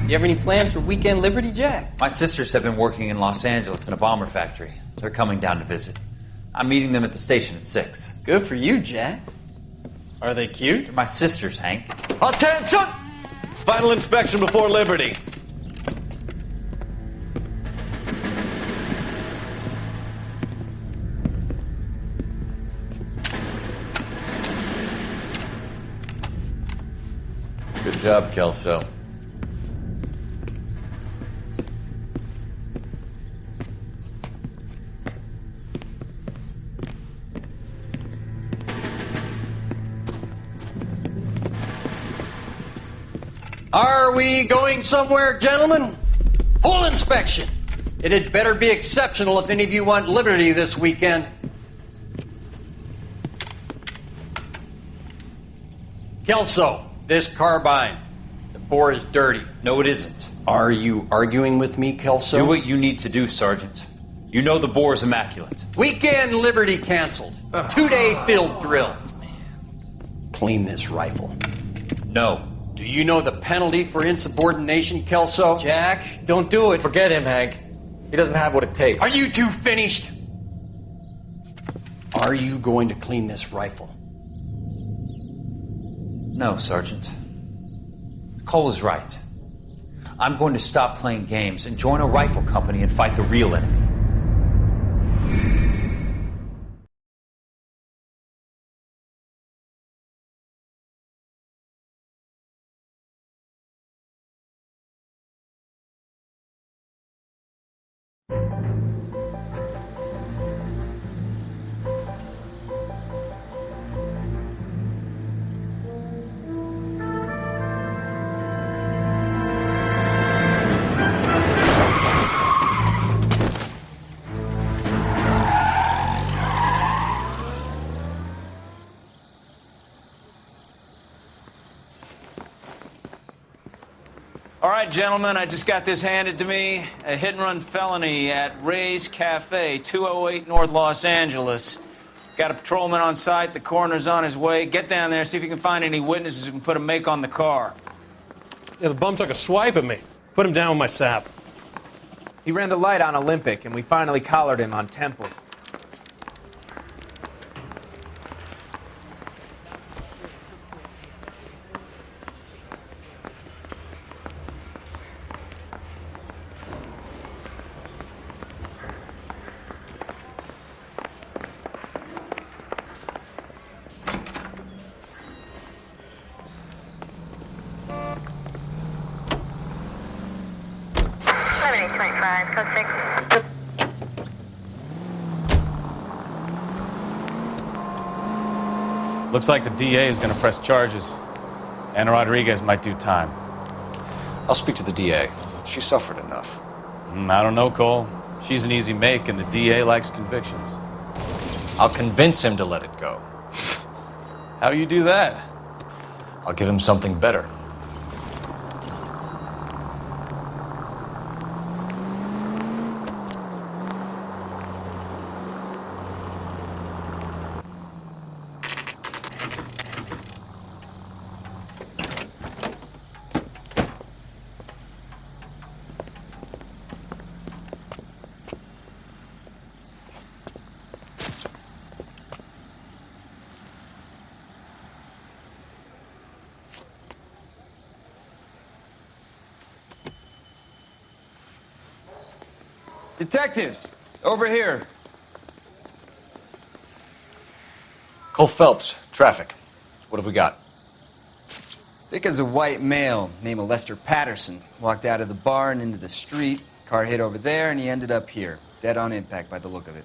You have any plans for weekend Liberty, Jack? My sisters have been working in Los Angeles in a bomber factory. They're coming down to visit. I'm meeting them at the station at 6. Good for you, Jack. Are they cute? They're my sisters, Hank. Attention! Final inspection before Liberty. Good job, Kelso. Are we going somewhere, gentlemen? Full inspection. It had better be exceptional if any of you want liberty this weekend. Kelso, this carbine. The bore is dirty. No, it isn't. Are you arguing with me, Kelso? Do what you need to do, Sergeant. You know the bore is immaculate. Weekend liberty canceled. 2-day field drill. Clean this rifle. No. Do you know the penalty for insubordination, Kelso? Jack, don't do it. Forget him, Hank. He doesn't have what it takes. Are you two finished? Are you going to clean this rifle? No, Sergeant. Cole is right. I'm going to stop playing games and join a rifle company and fight the real enemy. All right, gentlemen, I just got this handed to me. A hit-and-run felony at Ray's Cafe, 208 North Los Angeles. Got a patrolman on site. The coroner's on his way. Get down there, see if you can find any witnesses who can put a make on the car. Yeah, the bum took a swipe at me. Put him down with my sap. He ran the light on Olympic, and we finally collared him on Temple. Looks like the DA is going to press charges. Anna Rodriguez might do time. I'll speak to the DA. She suffered enough. I don't know, Cole. She's an easy make, and the DA likes convictions. I'll convince him to let it go. How do you do that? I'll give him something better. Detectives, over here. Cole Phelps, traffic. What have we got? Thick as a white male, name of Lester Patterson. Walked out of the bar and into the street. Car hit over there, and he ended up here. Dead on impact by the look of it.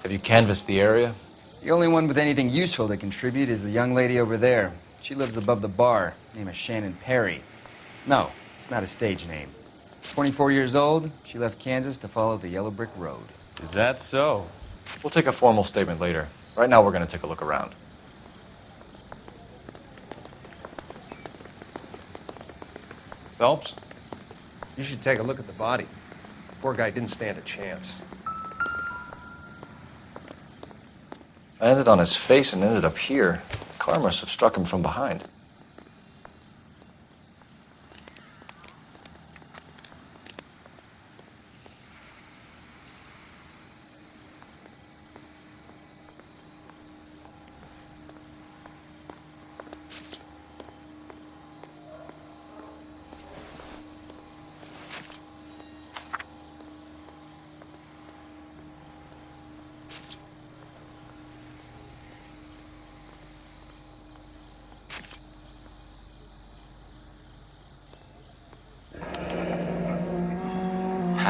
Have you canvassed the area? The only one with anything useful to contribute is the young lady over there. She lives above the bar. Name is Shannon Perry. No, it's not a stage name. 24 years old, she left Kansas to follow the yellow brick road. Is that so? We'll take a formal statement later. Right now, we're going to take a look around. Phelps, you should take a look at the body. Poor guy didn't stand a chance. I landed on his face and ended up here. The car must have struck him from behind.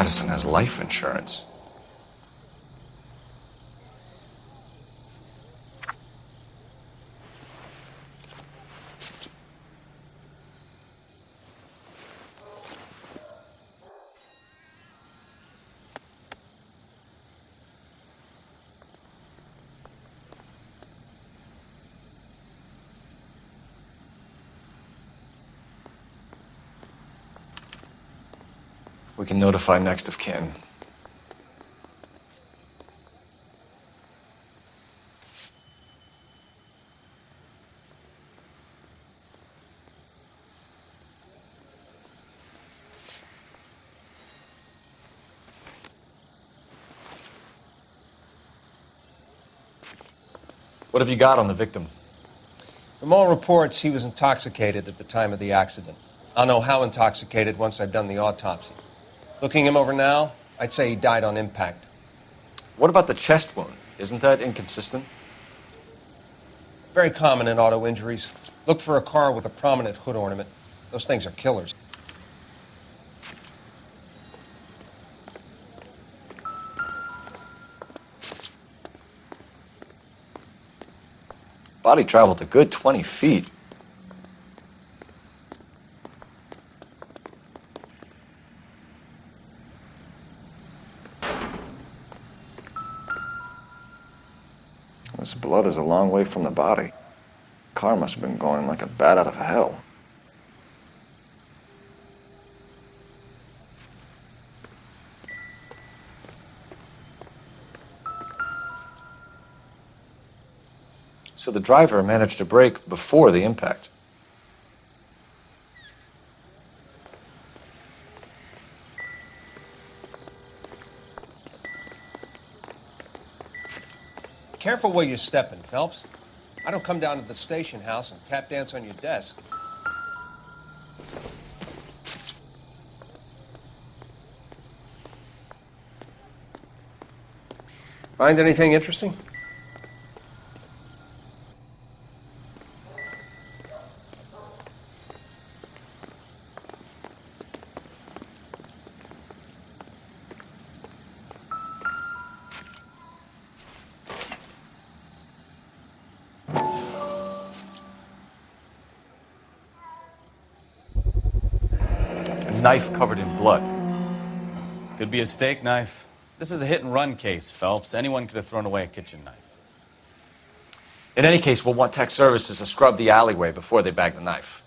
Madison has life insurance. We can notify next of kin. What have you got on the victim? From all reports, he was intoxicated at the time of the accident. I'll know how intoxicated once I've done the autopsy. Looking him over now, I'd say he died on impact. What about the chest wound? Isn't that inconsistent? Very common in auto injuries. Look for a car with a prominent hood ornament. Those things are killers. Body traveled a good 20 feet. This blood is a long way from the body. Car must have been going like a bat out of hell. So the driver managed to brake before the impact. Careful where you're stepping, Phelps. I don't come down to the station house and tap dance on your desk. Find anything interesting? Knife covered in blood. Could be a steak knife. This is a hit-and-run case, Phelps. Anyone could have thrown away a kitchen knife. In any case, we'll want tech services to scrub the alleyway before they bag the knife.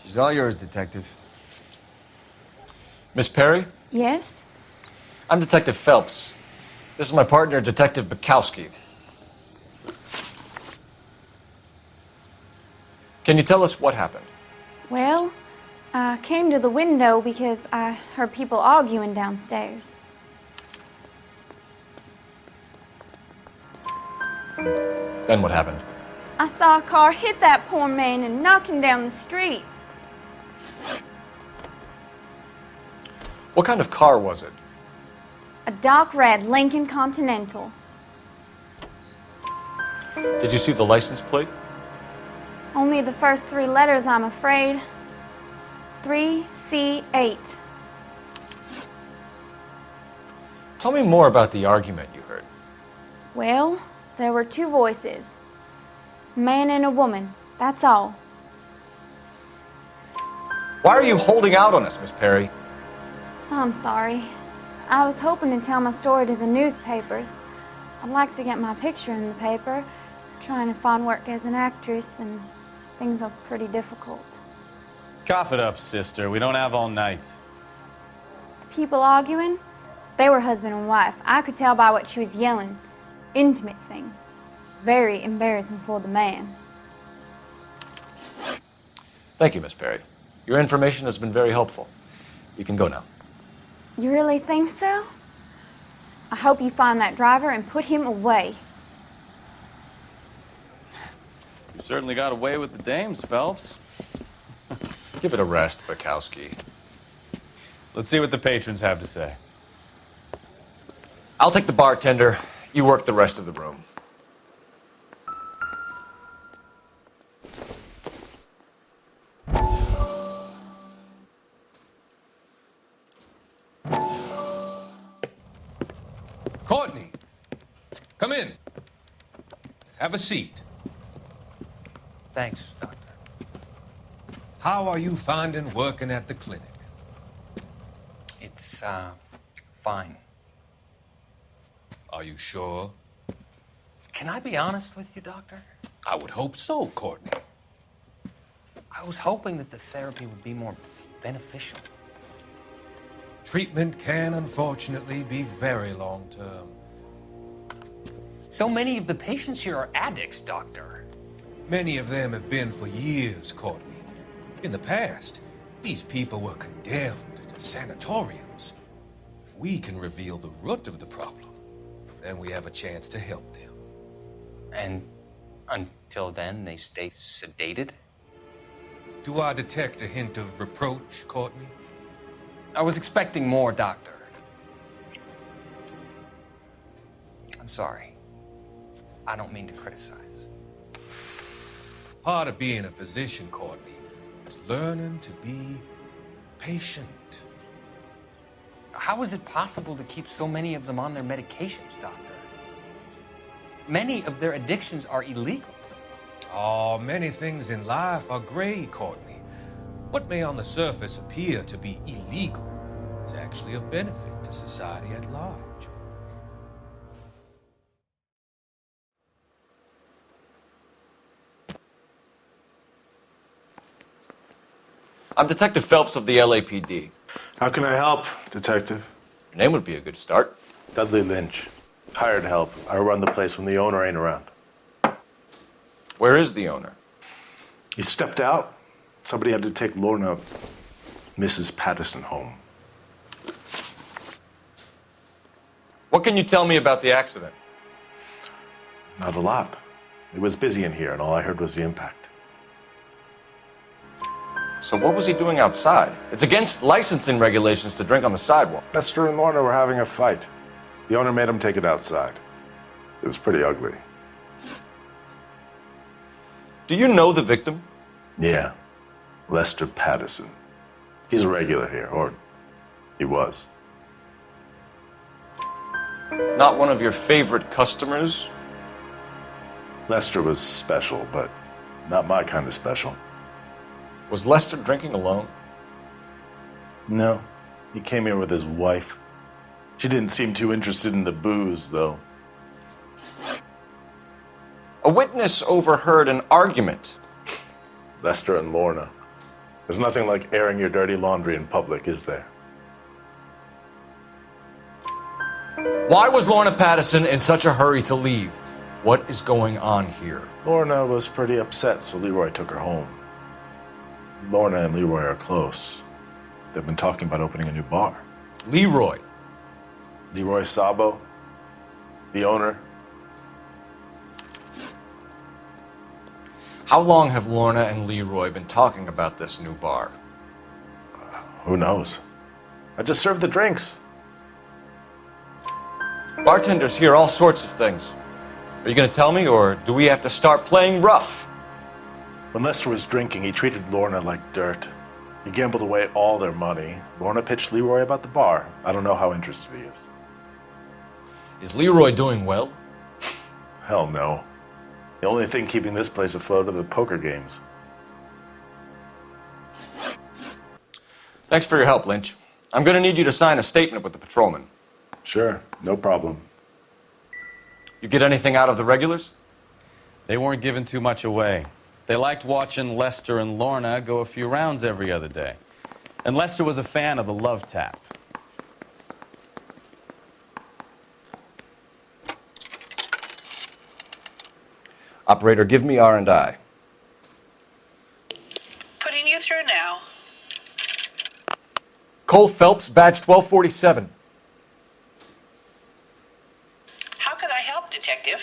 She's all yours, Detective. Miss Perry? Yes? I'm Detective Phelps. This is my partner, Detective Bukowski. Can you tell us what happened? Well, I came to the window because I heard people arguing downstairs. Then what happened? I saw a car hit that poor man and knock him down the street. What kind of car was it? A dark red Lincoln Continental. Did you see the license plate? Only the first 3 letters, I'm afraid. 3C8. Tell me more about the argument you heard. Well, there were 2 voices. A man and a woman, that's all. Why are you holding out on us, Miss Perry? I'm sorry. I was hoping to tell my story to the newspapers. I'd like to get my picture in the paper. Trying to find work as an actress, and things are pretty difficult. Cough it up, sister. We don't have all night. The people arguing, they were husband and wife. I could tell by what she was yelling. Intimate things. Very embarrassing for the man. Thank you, Miss Perry. Your information has been very helpful. You can go now. You really think so? I hope you find that driver and put him away. You certainly got away with the dames, Phelps. Give it a rest, Bukowski. Let's see what the patrons have to say. I'll take the bartender. You work the rest of the room. Courtney, come in. Have a seat. Thanks, Doctor. How are you finding working at the clinic? It's, fine. Are you sure? Can I be honest with you, Doctor? I would hope so, Courtney. I was hoping that the therapy would be more beneficial. Treatment can, unfortunately, be very long-term. So many of the patients here are addicts, Doctor. Many of them have been for years, Courtney. In the past, these people were condemned to sanatoriums. If we can reveal the root of the problem, then we have a chance to help them. And until then, they stay sedated? Do I detect a hint of reproach, Courtney? I was expecting more, Doctor. I'm sorry. I don't mean to criticize. Part of being a physician, Courtney, is learning to be patient. How is it possible to keep so many of them on their medications, Doctor? Many of their addictions are illegal. Oh, many things in life are gray, Courtney. What may on the surface appear to be illegal is actually of benefit to society at large. I'm Detective Phelps of the LAPD. How can I help, Detective? Your name would be a good start. Dudley Lynch. Hired help. I run the place when the owner ain't around. Where is the owner? He stepped out. Somebody had to take Lorna, Mrs. Patterson, home. What can you tell me about the accident? Not a lot. It was busy in here, and all I heard was the impact. So what was he doing outside? It's against licensing regulations to drink on the sidewalk. Lester and Lorna were having a fight. The owner made him take it outside. It was pretty ugly. Do you know the victim? Yeah. Lester Patterson. He's a regular here, or he was. Not one of your favorite customers? Lester was special, but not my kind of special. Was Lester drinking alone? No. He came here with his wife. She didn't seem too interested in the booze, though. A witness overheard an argument. Lester and Lorna. There's nothing like airing your dirty laundry in public, is there? Why was Lorna Patterson in such a hurry to leave? What is going on here? Lorna was pretty upset, so Leroy took her home. Lorna and Leroy are close. They've been talking about opening a new bar. Leroy? Leroy Sabo, the owner. How long have Lorna and Leroy been talking about this new bar? Who knows? I just served the drinks. Bartenders hear all sorts of things. Are you going to tell me, or do we have to start playing rough? When Lester was drinking, he treated Lorna like dirt. He gambled away all their money. Lorna pitched Leroy about the bar. I don't know how interested he is. Is Leroy doing well? Hell no. The only thing keeping this place afloat are the poker games. Thanks for your help, Lynch. I'm going to need you to sign a statement with the patrolman. Sure, no problem. You get anything out of the regulars? They weren't giving too much away. They liked watching Lester and Lorna go a few rounds every other day. And Lester was a fan of the love tap. Operator, give me R&I. Putting you through now. Cole Phelps, badge 1247. How could I help, Detective?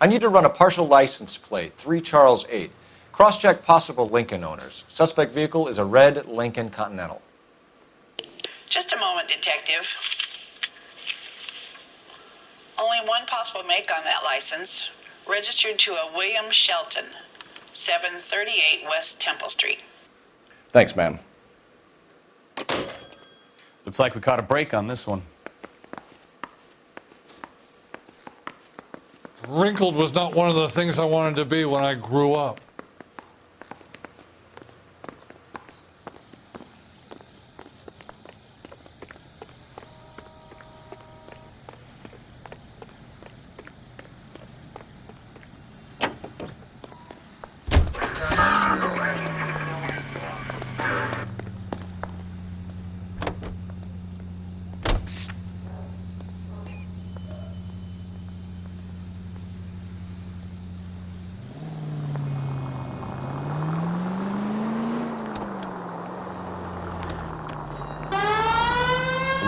I need to run a partial license plate, 3 Charles 8. Cross-check possible Lincoln owners. Suspect vehicle is a red Lincoln Continental. Just a moment, Detective. Only one possible make on that license. Registered to a William Shelton, 738 West Temple Street. Thanks, ma'am. Looks like we caught a break on this one. Wrinkled was not one of the things I wanted to be when I grew up.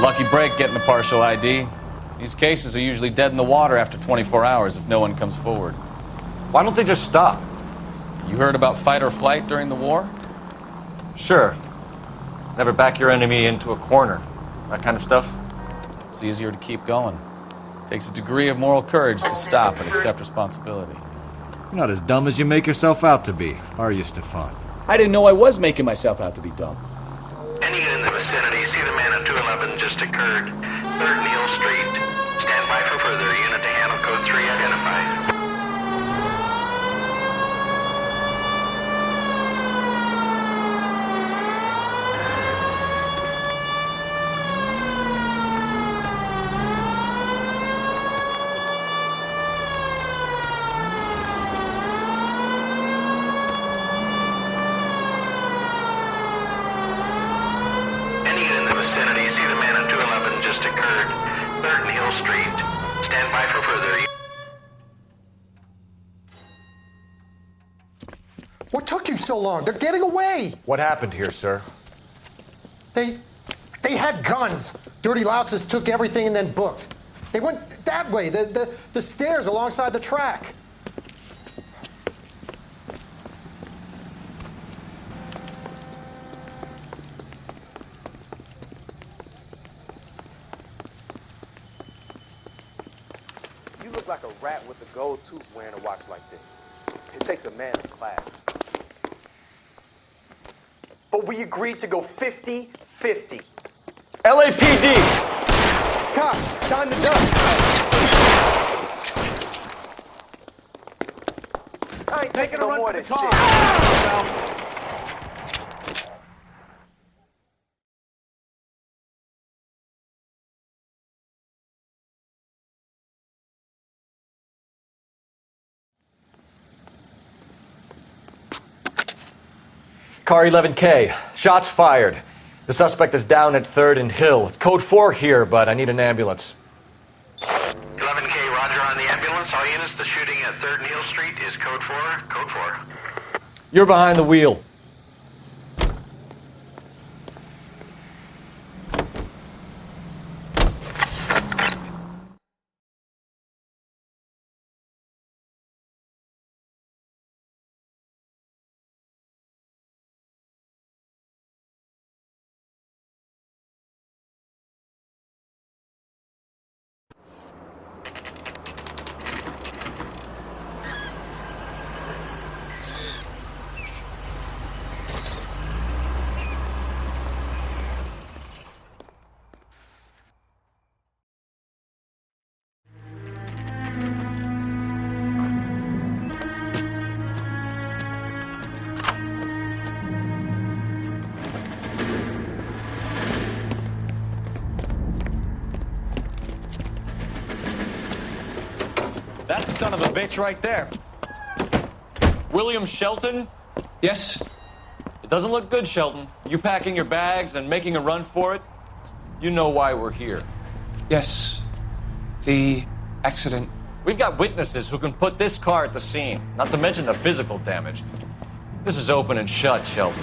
Lucky break getting the partial ID. These cases are usually dead in the water after 24 hours if no one comes forward. Why don't they just stop? You heard about fight or flight during the war? Sure. Never back your enemy into a corner. That kind of stuff. It's easier to keep going. Takes a degree of moral courage to stop and accept responsibility. You're not as dumb as you make yourself out to be, are you, Stefan? I didn't know I was making myself out to be dumb. Any unit in the vicinity, see the man at 211 just occurred. 3rd Neal Street. Stand by for further. Unit to handle code 3 identified. What took you so long? They're getting away! What happened here, sir? They had guns. Dirty louses took everything and then booked. They went that way, the stairs alongside the track. You look like a rat with a gold tooth wearing a watch like this. It takes a man of class. But we agreed to go 50-50. LAPD! Cop, time to duck. I ain't taking no more of this shit. Car 11K. Shots fired. The suspect is down at 3rd and Hill. It's code 4 here, but I need an ambulance. 11K, roger on the ambulance. All units, the shooting at 3rd Neal Street is code 4. Code 4. You're behind the wheel. That's the son of a bitch right there. William Shelton? Yes? It doesn't look good, Shelton. You packing your bags and making a run for it? You know why we're here. Yes. The accident. We've got witnesses who can put this car at the scene, not to mention the physical damage. This is open and shut, Shelton.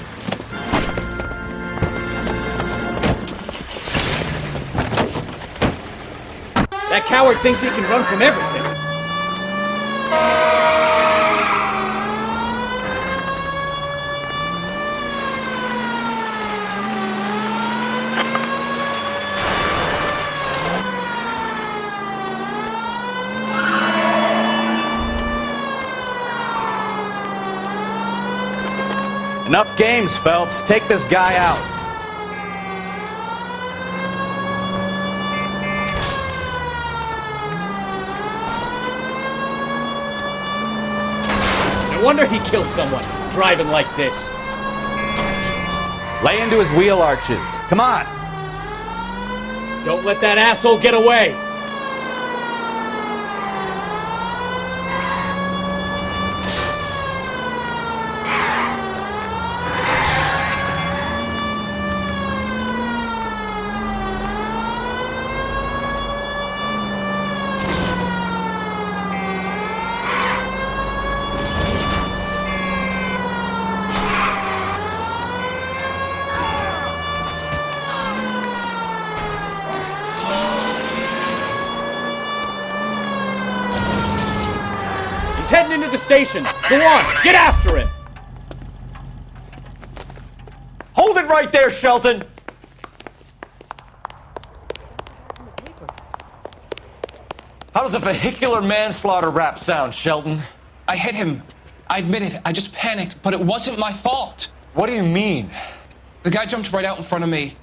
That coward thinks he can run from everything. Enough games, Phelps. Take this guy out. wonder he killed someone, driving like this. Lay into his wheel arches. Come on. Don't let that asshole get away. He's heading into the station. Go on, get after him. Hold it right there, Shelton! How does a vehicular manslaughter rap sound, Shelton? I hit him. I admit it. I just panicked, but it wasn't my fault. What do you mean? The guy jumped right out in front of me.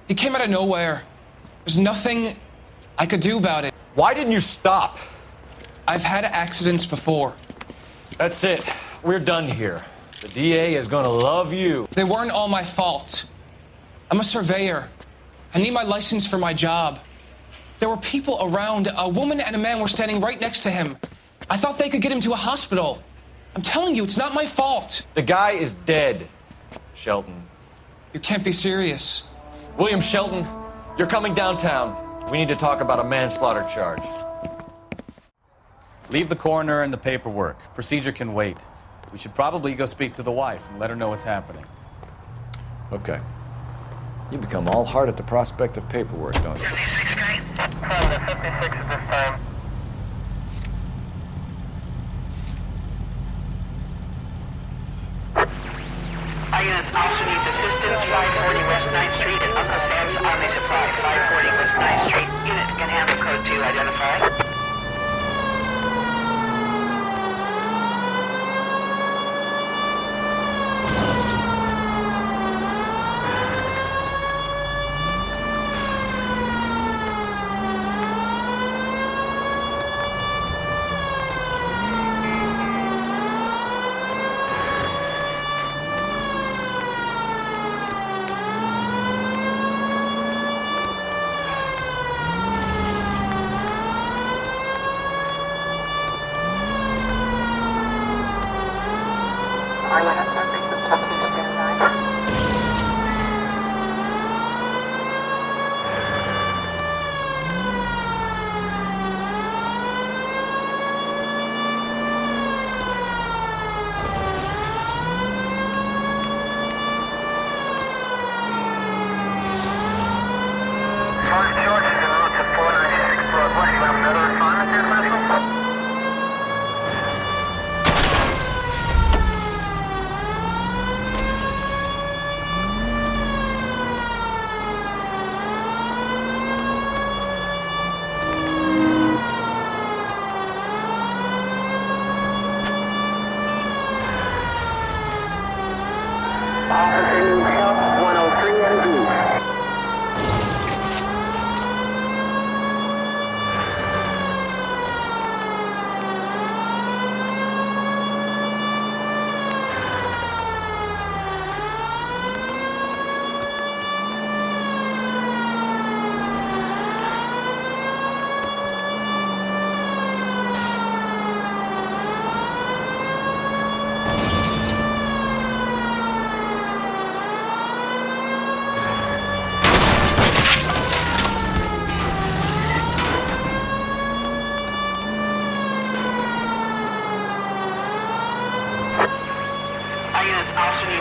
He came out of nowhere. There's nothing I could do about it. Why didn't you stop? I've had accidents before. That's it. We're done here. The DA is gonna love you. They weren't all my fault. I'm a surveyor. I need my license for my job. There were people around. A woman and a man were standing right next to him. I thought they could get him to a hospital. I'm telling you, it's not my fault. The guy is dead, Shelton. You can't be serious. William Shelton, you're coming downtown. We need to talk about a manslaughter charge. Leave the coroner and the paperwork. Procedure can wait. We should probably go speak to the wife and let her know what's happening. Okay. You become all heart at the prospect of paperwork, don't you? 56 Street. From the 56 at this time. Our units also needs assistance. 540 West 9th Street and Uncle Sam's Army Supply. 540 West 9th Street. Unit can handle code 2. Identify.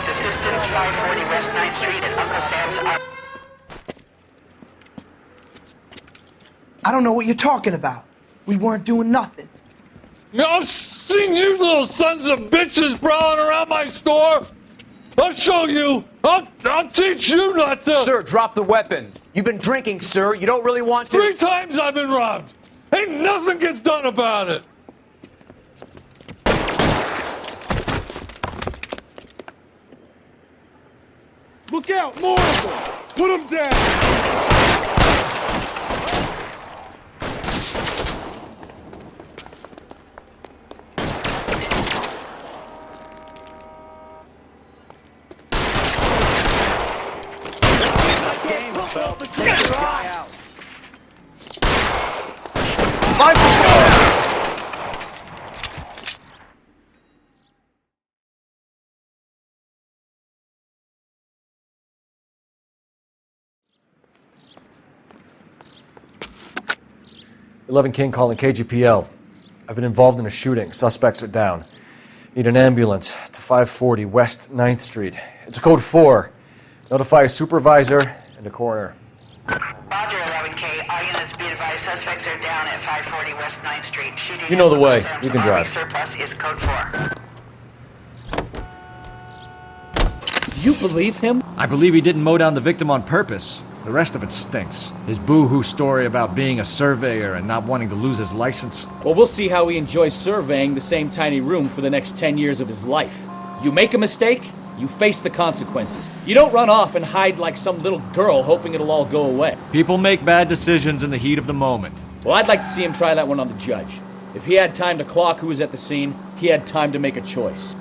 Assistance 540 West 9th Street and Uncle Sam's. I don't know what you're talking about. We weren't doing nothing. I've seen you little sons of bitches prowling around my store. I'll show you. I'll teach you not to. Sir, drop the weapon. You've been drinking, sir. You don't really want to. 3 times I've been robbed. Ain't nothing gets done about it. Look out! More of them! Put them down! "11 King calling KGPL. I've been involved in a shooting. Suspects are down. Need an ambulance to 540 West 9th Street. It's a code 4. Notify a supervisor and a coroner." Roger, 11K. All units be advised, suspects are down at 540 West 9th Street. Shooting You know the way. Sam's You can Army drive. surplus is code 4. Do you believe him? I believe he didn't mow down the victim on purpose. The rest of it stinks. His boo-hoo story about being a surveyor and not wanting to lose his license. Well, we'll see how he enjoys surveying the same tiny room for the next 10 years of his life. You make a mistake, you face the consequences. You don't run off and hide like some little girl hoping it'll all go away. People make bad decisions in the heat of the moment. Well, I'd like to see him try that one on the judge. If he had time to clock who was at the scene, he had time to make a choice.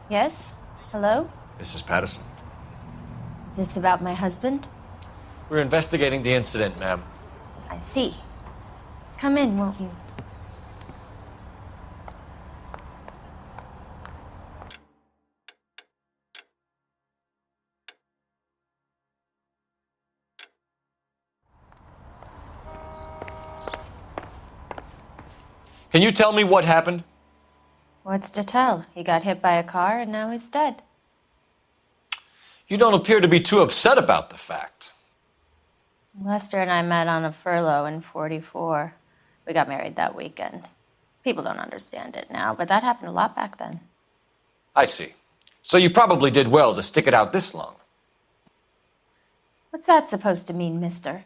Yes? Hello? Mrs. Patterson. Is this about my husband? We're investigating the incident, ma'am. I see. Come in, won't you? Can you tell me what happened? What's to tell? He got hit by a car and now he's dead. You don't appear to be too upset about the fact. Lester and I met on a furlough in '44. We got married that weekend. People don't understand it now, but that happened a lot back then. I see. So you probably did well to stick it out this long. What's that supposed to mean, mister?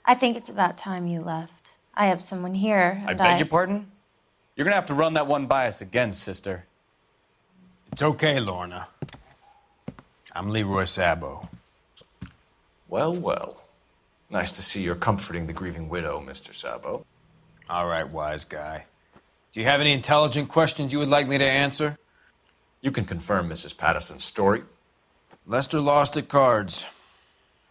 I think it's about time you left. I have someone here, I and beg your pardon? You're gonna have to run that one by us again, sister. It's okay, Lorna. I'm Leroy Sabo. Well, well. Nice to see you're comforting the grieving widow, Mr. Sabo. All right, wise guy. Do you have any intelligent questions you would like me to answer? You can confirm Mrs. Patterson's story. Lester lost at cards.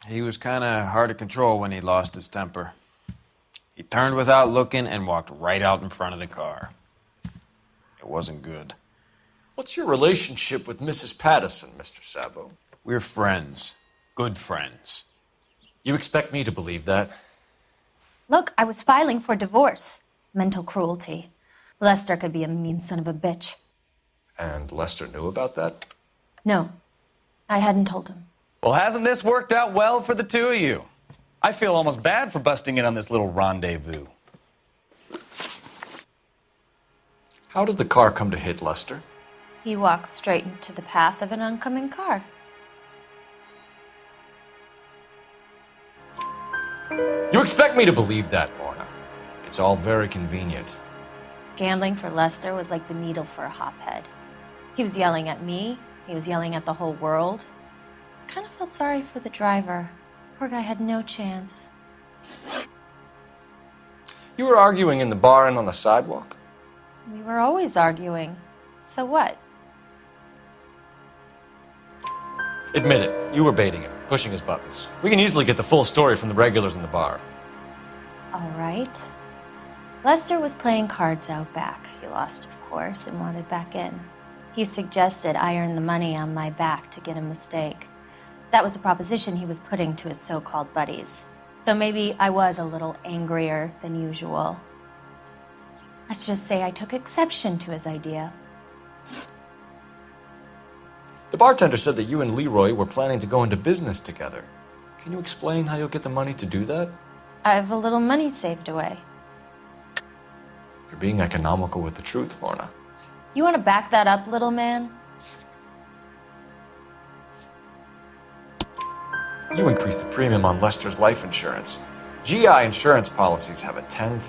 He was kind of hard to control when he lost his temper. He turned without looking and walked right out in front of the car. It wasn't good. What's your relationship with Mrs. Patterson, Mr. Sabo? We're friends. Good friends. You expect me to believe that? Look, I was filing for divorce. Mental cruelty. Lester could be a mean son of a bitch. And Lester knew about that? No, I hadn't told him. Well, hasn't this worked out well for the two of you? I feel almost bad for busting in on this little rendezvous. How did the car come to hit Lester? He walked straight into the path of an oncoming car. You expect me to believe that, Lorna. It's all very convenient. Gambling for Lester was like the needle for a hophead. He was yelling at me. He was yelling at the whole world. I kind of felt sorry for the driver. Poor guy had no chance. You were arguing in the bar and on the sidewalk? We were always arguing. So what? Admit it, you were baiting him, pushing his buttons. We can easily get the full story from the regulars in the bar. All right. Lester was playing cards out back. He lost, of course, and wanted back in. He suggested I earn the money on my back to get a mistake. That was the proposition he was putting to his so-called buddies. So maybe I was a little angrier than usual. Let's just say I took exception to his idea. The bartender said that you and Leroy were planning to go into business together. Can you explain how you'll get the money to do that? I have a little money saved away. You're being economical with the truth, Lorna. You want to back that up, little man? You increased the premium on Lester's life insurance. GI insurance policies have a $10,000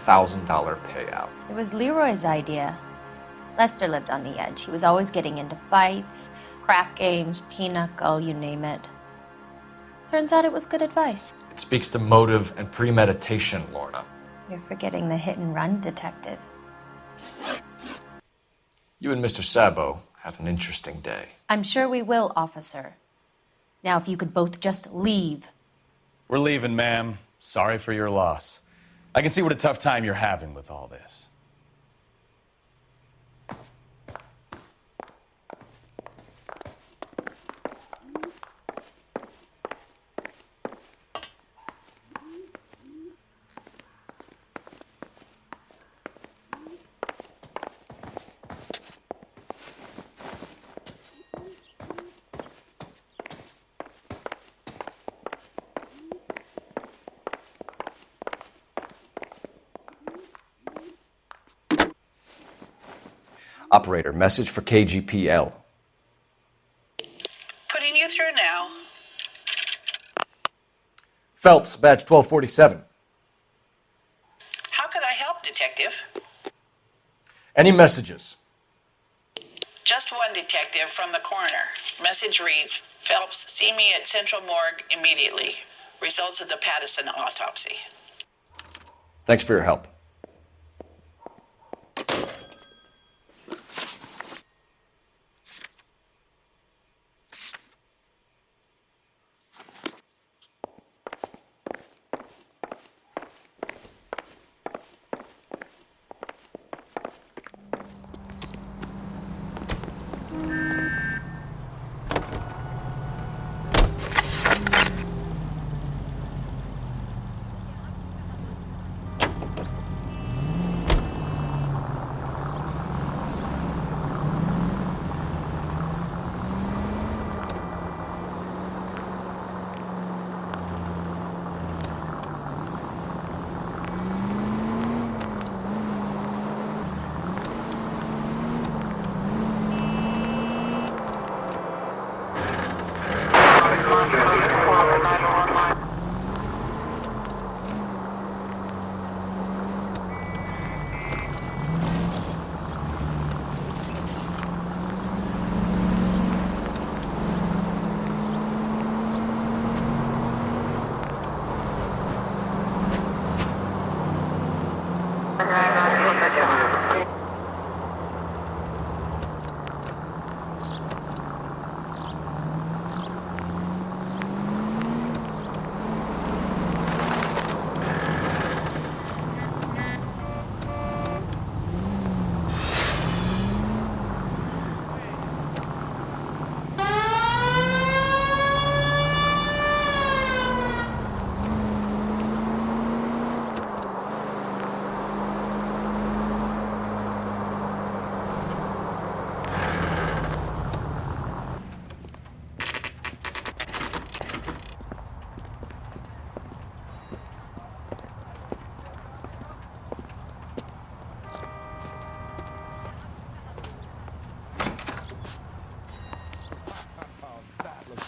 payout. It was Leroy's idea. Lester lived on the edge. He was always getting into fights, crack games, pinochle, you name it. Turns out it was good advice. It speaks to motive and premeditation, Lorna. You're forgetting the hit-and-run detective. You and Mr. Sabo had an interesting day. I'm sure we will, officer. Now, if you could both just leave. We're leaving, ma'am. Sorry for your loss. I can see what a tough time you're having with all this. Operator, message for KGPL. Putting you through now. Phelps, badge 1247. How could I help, Detective? Any messages? Just one detective from the coroner. Message reads, Phelps, see me at Central Morgue immediately. Results of the Pattison autopsy. Thanks for your help.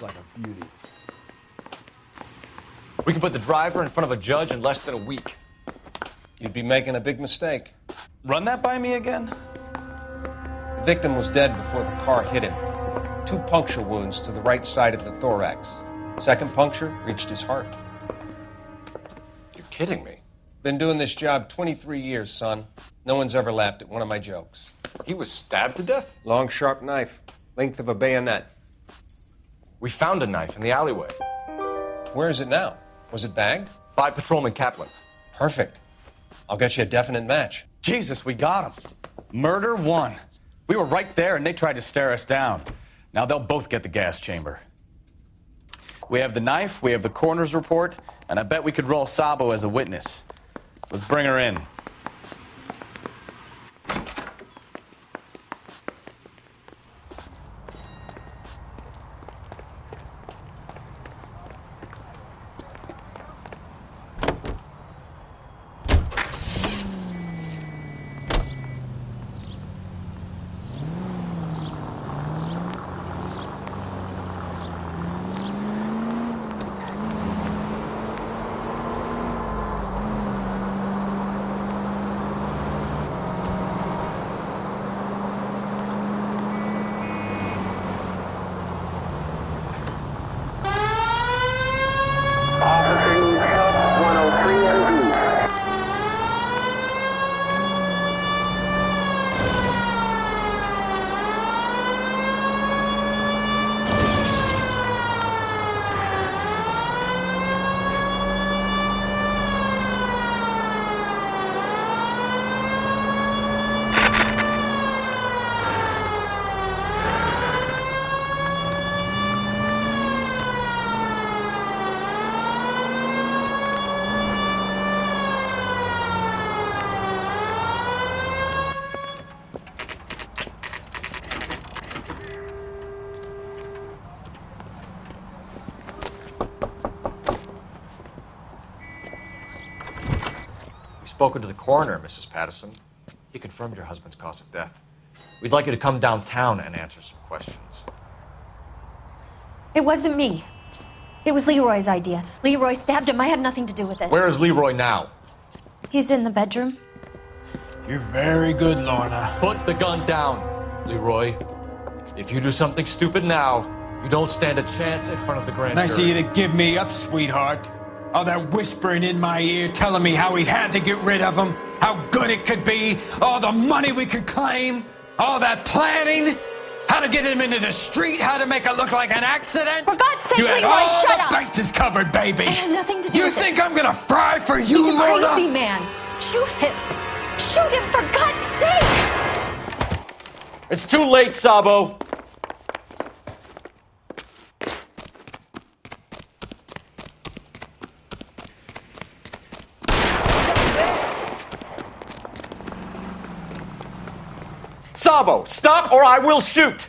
Like a beauty. We can put the driver in front of a judge in less than a week. You'd be making a big mistake. Run that by me again? The victim was dead before the car hit him. 2 puncture wounds to the right side of the thorax. Second puncture reached his heart. You're kidding me. Been doing this job 23 years, son. No one's ever laughed at one of my jokes. He was stabbed to death? Long, sharp knife. Length of a bayonet. We found a knife in the alleyway. Where is it now? Was it bagged? By Patrolman Kaplan. Perfect. I'll get you a definite match. Jesus, we got him. Murder 1. We were right there and they tried to stare us down. Now they'll both get the gas chamber. We have the knife, we have the coroner's report, and I bet we could roll Sabo as a witness. Let's bring her in. spoken to the coroner, Mrs. Patterson. He confirmed your husband's cause of death. We'd like you to come downtown and answer some questions. It wasn't me. It was Leroy's idea. Leroy stabbed him. I had nothing to do with it. Where is Leroy now? He's in the bedroom. You're very good, Lorna. Put the gun down, Leroy. If you do something stupid now, you don't stand a chance in front of the grand jury. Nice of you to give me up, sweetheart. All that whispering in my ear, telling me how we had to get rid of him, how good it could be, all the money we could claim, all that planning, how to get him into the street, how to make it look like an accident. For God's sake, you had Leroy, all shut the up! bases covered, baby. I had nothing to do You with think it. I'm gonna fry for you, He's a Lorna? crazy man. Shoot him. Shoot him, for God's sake! It's too late, Sabo. Sabo, stop or I will shoot!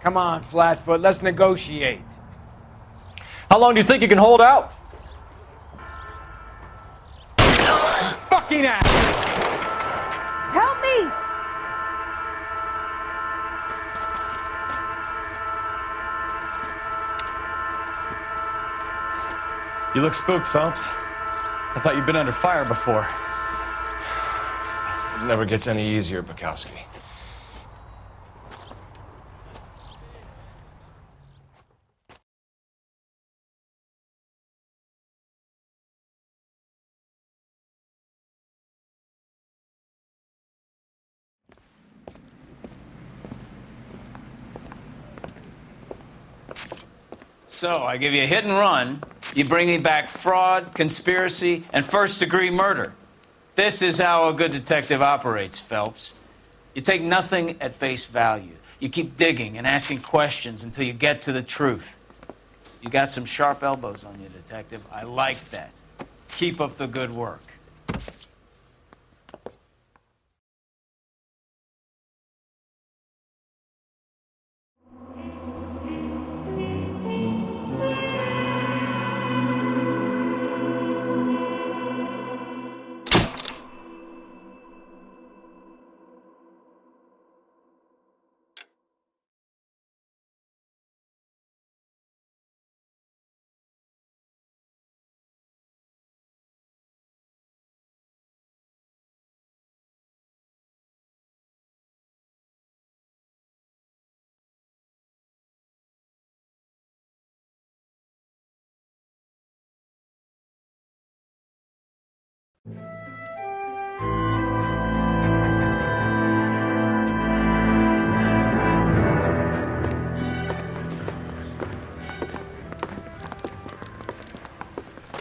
Come on, Flatfoot, let's negotiate. How long do you think you can hold out? Fucking ass! Help me! You look spooked, Phelps. I thought you'd been under fire before. It never gets any easier, Bukowski. So, I give you a hit and run. You bring me back fraud, conspiracy, and first-degree murder. This is how a good detective operates, Phelps. You take nothing at face value. You keep digging and asking questions until you get to the truth. You got some sharp elbows on you, detective. I like that. Keep up the good work.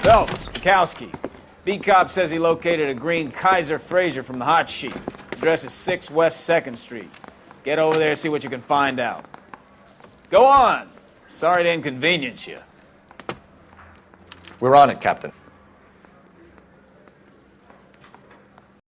Phelps, Bukowski. Beat cop says he located a green Kaiser Fraser from the hot sheet. Address is 6 West 2nd Street. Get over there, see what you can find out. Go on. Sorry to inconvenience you. We're on it, Captain.